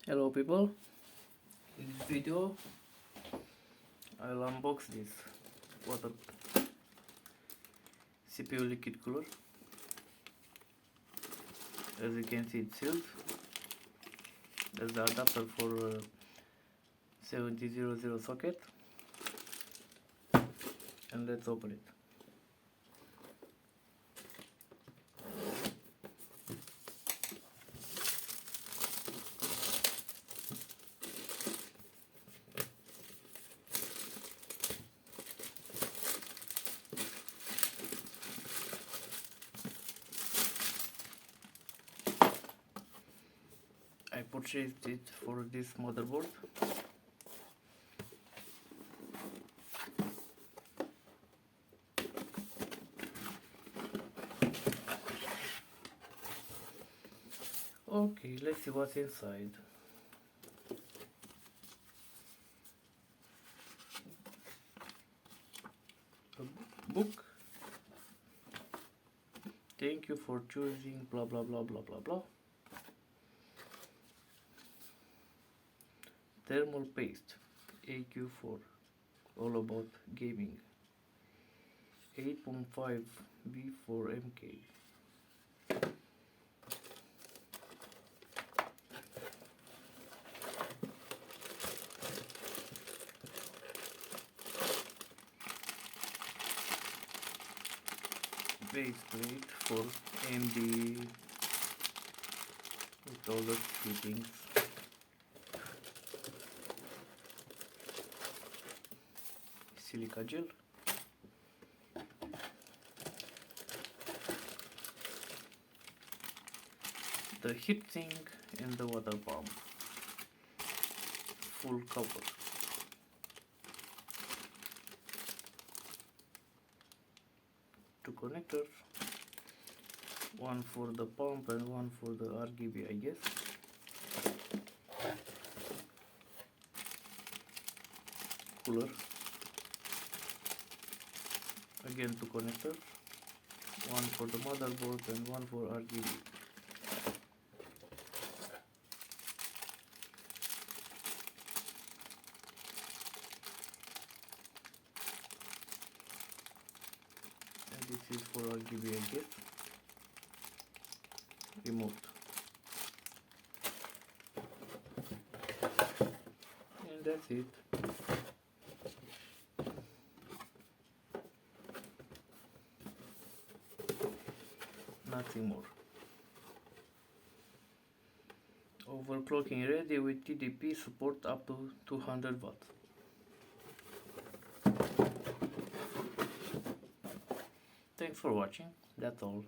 Hello people, in this video I'll unbox this water CPU liquid cooler. As you can see, it's sealed. There's the adapter for 7000 socket, and let's open it. I purchased it for this motherboard. Okay, let's see what's inside. A book. Thank you for choosing blah blah blah blah blah blah. Thermal paste AQ4, all about gaming. 8.5 B4MK. Base plate for AMD with all the fittings. Silica gel. The heatsink and the water pump. Full cover. Two connectors. One for the pump and one for the RGB, I guess. Cooler. Again, two connectors, one for the motherboard and one for RGB. And this is for RGB, I guess. Removed. And that's it. Nothing more. Overclocking ready with TDP support up to 200 watts. Thanks for watching. That's all.